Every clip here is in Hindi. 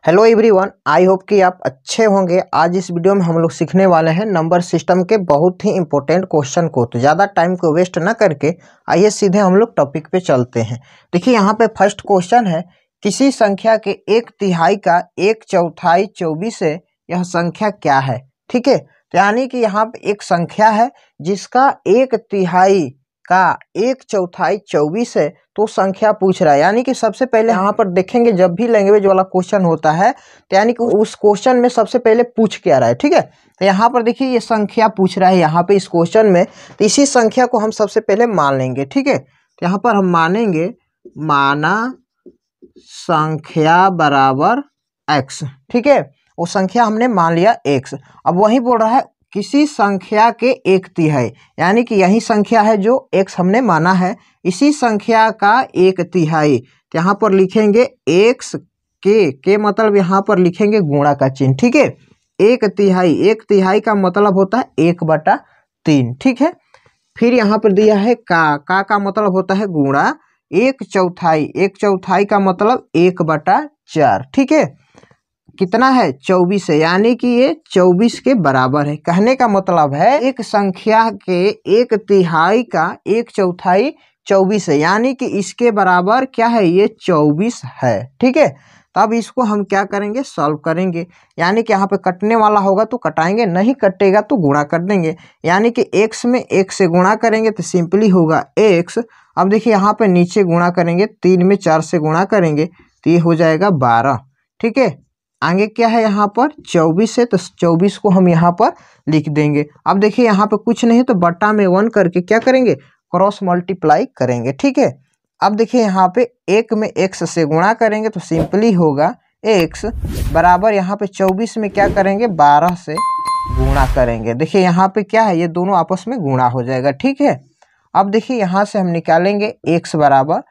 हेलो एवरीवन, आई होप कि आप अच्छे होंगे। आज इस वीडियो में हम लोग सीखने वाले हैं नंबर सिस्टम के बहुत ही इंपॉर्टेंट क्वेश्चन को। तो ज़्यादा टाइम को वेस्ट ना करके आइए सीधे हम लोग टॉपिक पे चलते हैं। देखिए यहाँ पे फर्स्ट क्वेश्चन है, किसी संख्या के एक तिहाई का एक चौथाई 24 है, यह संख्या क्या है। ठीक है, तो यानी कि यहाँ पे एक संख्या है जिसका एक तिहाई का एक चौथाई 24 है, तो संख्या पूछ रहा है। यानी कि सबसे पहले यहाँ पर देखेंगे, जब भी लैंग्वेज वाला क्वेश्चन होता है तो यानी कि उस क्वेश्चन में सबसे पहले पूछ के आ रहा है। ठीक है, तो यहाँ पर देखिए ये संख्या पूछ रहा है यहाँ पे इस क्वेश्चन में, तो इसी संख्या को हम सबसे पहले मान लेंगे। ठीक है, तो यहाँ पर हम मानेंगे माना संख्या बराबर x। ठीक है, वो संख्या हमने मान लिया x। अब वही बोल रहा है किसी संख्या के एक तिहाई, यानी कि यही संख्या है जो x हमने माना है, इसी संख्या का एक तिहाई। तो यहाँ पर लिखेंगे x के मतलब यहाँ पर लिखेंगे गुणा का चिन्ह। ठीक है, एक तिहाई का मतलब होता है 1/3। ठीक है, फिर यहाँ पर दिया है का मतलब होता है गुणा एक चौथाई का मतलब 1/4। ठीक है, कितना है 24 है, यानी कि ये 24 के बराबर है। कहने का मतलब है एक संख्या के एक तिहाई का एक चौथाई 24 है, यानी कि इसके बराबर क्या है, ये 24 है। ठीक है, तब इसको हम क्या करेंगे, सॉल्व करेंगे। यानी कि यहाँ पे कटने वाला होगा तो कटाएंगे, नहीं कटेगा तो गुणा कर देंगे। यानी कि x में 1 से गुणा करेंगे तो सिंपली होगा x। अब देखिए यहाँ पे नीचे गुणा करेंगे, 3 में 4 से गुणा करेंगे तो ये हो जाएगा 12। ठीक है, आगे क्या है यहाँ पर 24 है, तो 24 को हम यहाँ पर लिख देंगे। अब देखिए यहाँ पे कुछ नहीं तो बट्टा में 1 करके क्या करेंगे, क्रॉस मल्टीप्लाई करेंगे। ठीक है, अब देखिए यहाँ पे 1 में x से गुणा करेंगे तो सिंपली होगा x बराबर यहाँ पे 24 में क्या करेंगे, 12 से गुणा करेंगे। देखिए यहाँ पे क्या है, ये दोनों आपस में गुणा हो जाएगा। ठीक है, अब देखिए यहाँ से हम निकालेंगे x बराबर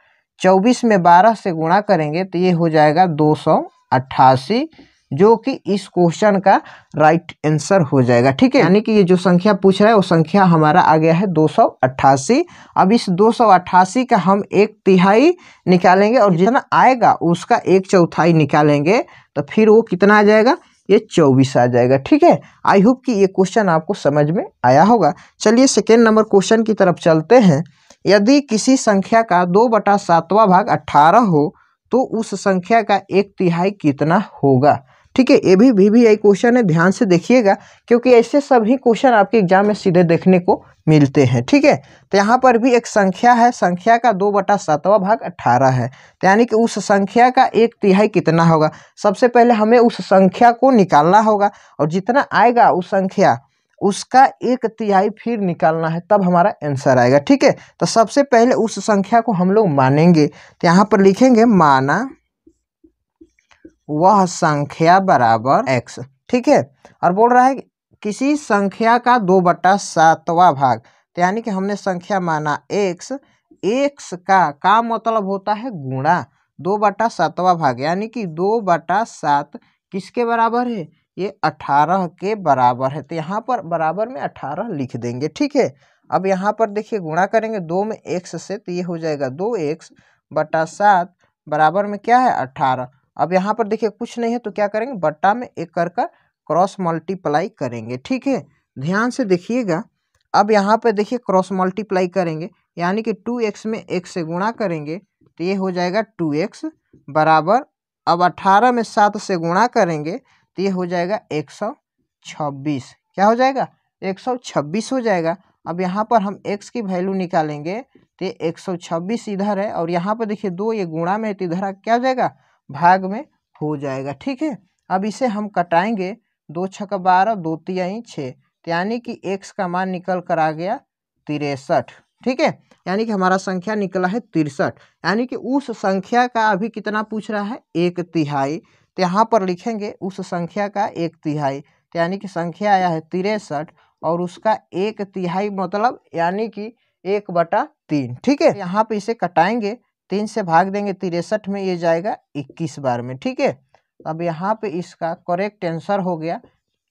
24 में 12 से गुणा करेंगे तो ये हो जाएगा 288, जो कि इस क्वेश्चन का राइट आंसर हो जाएगा। ठीक है, यानी कि ये जो संख्या पूछ रहा है वो संख्या हमारा आ गया है 288। अब इस 288 का हम एक तिहाई निकालेंगे और जितना आएगा उसका एक चौथाई निकालेंगे तो फिर वो कितना आ जाएगा, ये 24 आ जाएगा। ठीक है, आई होप कि ये क्वेश्चन आपको समझ में आया होगा। चलिए सेकेंड नंबर क्वेश्चन की तरफ चलते हैं। यदि किसी संख्या का 2/7वां भाग 18 हो तो उस संख्या का एक तिहाई कितना होगा। ठीक है, ये भी VVI क्वेश्चन है, ध्यान से देखिएगा क्योंकि ऐसे सभी क्वेश्चन आपके एग्जाम में सीधे देखने को मिलते हैं। ठीक है, तो यहाँ पर भी एक संख्या है, संख्या का 2/7वां भाग 18 है, तो यानी कि उस संख्या का एक तिहाई कितना होगा। सबसे पहले हमें उस संख्या को निकालना होगा और जितना आएगा उस संख्या उसका एक तिहाई फिर निकालना है, तब हमारा आंसर आएगा। ठीक है, तो सबसे पहले उस संख्या को हम लोग मानेंगे, तो यहाँ पर लिखेंगे माना वह संख्या बराबर x। ठीक है, और बोल रहा है किसी संख्या का 2/7वां भाग, तो यानी कि हमने संख्या माना x का मतलब होता है गुणा 2/7वां भाग, यानी कि 2/7 किसके बराबर है, ये 18 के बराबर है। तो यहाँ पर बराबर में 18 लिख देंगे। ठीक है, अब यहाँ पर देखिए गुणा करेंगे 2 में x से, तो ये हो जाएगा 2x/7 बराबर में क्या है 18। अब यहाँ पर देखिए कुछ नहीं है तो क्या करेंगे, बट्टा में 1 कर क्रॉस मल्टीप्लाई करेंगे। ठीक है, ध्यान से देखिएगा। अब यहाँ पे देखिए क्रॉस मल्टीप्लाई करेंगे, यानी कि 2x में 1 से गुणा करेंगे तो ये हो जाएगा 2x बराबर, अब 18 में 7 से गुणा करेंगे तो ये हो जाएगा 126। क्या हो जाएगा, 126 हो जाएगा। अब यहाँ पर हम x की वैल्यू निकालेंगे तो 126 इधर है और यहाँ पर देखिए 2 ये गुणा में है तो इधर क्या हो जाएगा, भाग में हो जाएगा। ठीक है, अब इसे हम कटाएंगे, 2 छक्का 12, 2 तिहाई 6, यानी कि x का मान निकल कर आ गया 63। ठीक है, यानी कि हमारा संख्या निकला है 63, यानी कि उस संख्या का अभी कितना पूछ रहा है, एक तिहाई। तो यहाँ पर लिखेंगे उस संख्या का एक तिहाई, तो यानी कि संख्या आया है 63 और उसका एक तिहाई मतलब यानी कि 1/3। ठीक है, यहाँ पे इसे कटाएंगे, 3 से भाग देंगे 63 में, ये जाएगा 21 बार में। ठीक है, अब यहाँ पे इसका करेक्ट आंसर हो गया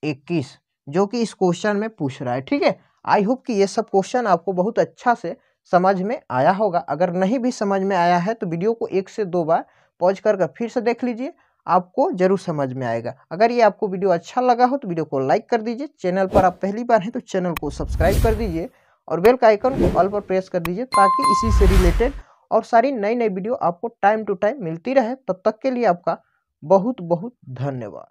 21, जो कि इस क्वेश्चन में पूछ रहा है। ठीक है, आई होप कि ये सब क्वेश्चन आपको बहुत अच्छा से समझ में आया होगा। अगर नहीं भी समझ में आया है तो वीडियो को 1 से 2 बार पॉज कर फिर से देख लीजिए, आपको जरूर समझ में आएगा। अगर ये आपको वीडियो अच्छा लगा हो तो वीडियो को लाइक कर दीजिए। चैनल पर आप पहली बार हैं तो चैनल को सब्सक्राइब कर दीजिए और बेल का आइकन को ऑल पर प्रेस कर दीजिए ताकि इसी से रिलेटेड और सारी नई नई वीडियो आपको टाइम टू टाइम मिलती रहे। तब तक के लिए आपका बहुत बहुत धन्यवाद।